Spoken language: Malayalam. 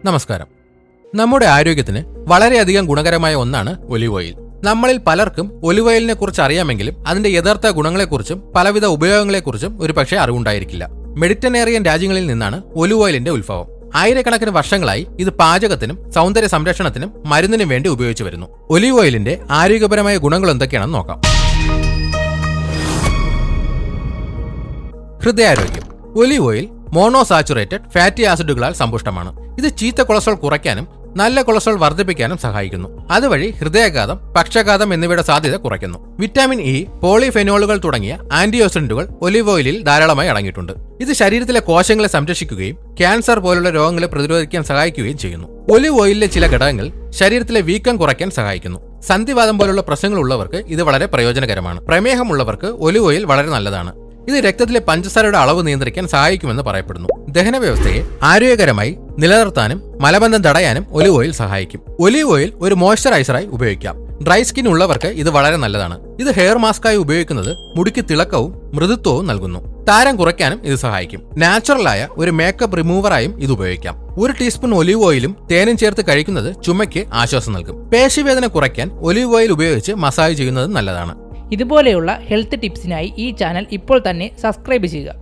നമസ്കാരം. നമ്മുടെ ആരോഗ്യത്തിന് വളരെയധികം ഗുണകരമായ ഒന്നാണ് ഒലിവ് ഓയിൽ. നമ്മളിൽ പലർക്കും ഒലിവ് ഓയിലിനെ കുറിച്ച് അറിയാമെങ്കിലും അതിന്റെ യഥാർത്ഥ ഗുണങ്ങളെക്കുറിച്ചും പലവിധ ഉപയോഗങ്ങളെക്കുറിച്ചും ഒരുപക്ഷെ അറിവുണ്ടായിരിക്കില്ല. മെഡിറ്ററേനിയൻ രാജ്യങ്ങളിൽ നിന്നാണ് ഒലിവ് ഓയിലിന്റെ ഉത്ഭവം. ആയിരക്കണക്കിന് വർഷങ്ങളായി ഇത് പാചകത്തിനും സൗന്ദര്യ സംരക്ഷണത്തിനും മരുന്നിനും വേണ്ടി ഉപയോഗിച്ചു വരുന്നു. ഒലിവ് ഓയിലിന്റെ ആരോഗ്യപരമായ ഗുണങ്ങൾ എന്തൊക്കെയാണെന്ന് നോക്കാം. ഹൃദയാരോഗ്യം. ഒലിവ് ഓയിൽ മോണോസാച്ചുറേറ്റഡ് ഫാറ്റി ആസിഡുകളാൽ സമ്പുഷ്ടമാണ്. ഇത് ചീത്ത കൊളസ്ട്രോൾ കുറയ്ക്കാനും നല്ല കൊളസ്ട്രോൾ വർദ്ധിപ്പിക്കാനും സഹായിക്കുന്നു. അതുവഴി ഹൃദയാഘാതം, പക്ഷാഘാതം എന്നിവയുടെ സാധ്യത കുറയ്ക്കുന്നു. വിറ്റാമിൻ ഇ, പോളിഫെനോളുകൾ തുടങ്ങിയ ആന്റിഓക്സിഡന്റുകൾ ഒലിവ് ഓയിലിൽ ധാരാളമായി അടങ്ങിയിട്ടുണ്ട്. ഇത് ശരീരത്തിലെ കോശങ്ങളെ സംരക്ഷിക്കുകയും ക്യാൻസർ പോലുള്ള രോഗങ്ങളെ പ്രതിരോധിക്കാൻ സഹായിക്കുകയും ചെയ്യുന്നു. ഒലിവ് ഓയിലിലെ ചില ഘടകങ്ങൾ ശരീരത്തിലെ വീക്കം കുറയ്ക്കാൻ സഹായിക്കുന്നു. സന്ധിവാതം പോലുള്ള പ്രശ്നങ്ങളുള്ളവർക്ക് ഇത് വളരെ പ്രയോജനകരമാണ്. പ്രമേഹമുള്ളവർക്ക് ഒലിവ് ഓയിൽ വളരെ നല്ലതാണ്. ഇത് രക്തത്തിലെ പഞ്ചസാരയുടെ അളവ് നിയന്ത്രിക്കാൻ സഹായിക്കുമെന്ന് പറയപ്പെടുന്നു. ദഹന വ്യവസ്ഥയെ ആരോഗ്യകരമായി നിലനിർത്താനും മലബന്ധം തടയാനും ഒലിവ് ഓയിൽ സഹായിക്കും. ഒലിവ് ഓയിൽ ഒരു മോയ്സ്ചറൈസറായി ഉപയോഗിക്കാം. ഡ്രൈ സ്കിൻ ഉള്ളവർക്ക് ഇത് വളരെ നല്ലതാണ്. ഇത് ഹെയർ മാസ്കായി ഉപയോഗിക്കുന്നത് മുടിക്ക് തിളക്കവും മൃദുത്വവും നൽകുന്നു. താരം കുറയ്ക്കാനും ഇത് സഹായിക്കും. നാച്ചുറലായ ഒരു മേക്കപ്പ് റിമൂവറായും ഇത് ഉപയോഗിക്കാം. 1 ടീസ്പൂൺ ഒലിവ് ഓയിലും തേനും ചേർത്ത് കഴിക്കുന്നത് ചുമയ്ക്ക് ആശ്വാസം നൽകും. പേശിവേദന കുറയ്ക്കാൻ ഒലിവ് ഓയിൽ ഉപയോഗിച്ച് മസാജ് ചെയ്യുന്നത് നല്ലതാണ്. ഇതുപോലെയുള്ള ഹെൽത്ത് ടിപ്സിനായി ഈ ചാനൽ ഇപ്പോൾ തന്നെ സബ്സ്ക്രൈബ് ചെയ്യുക.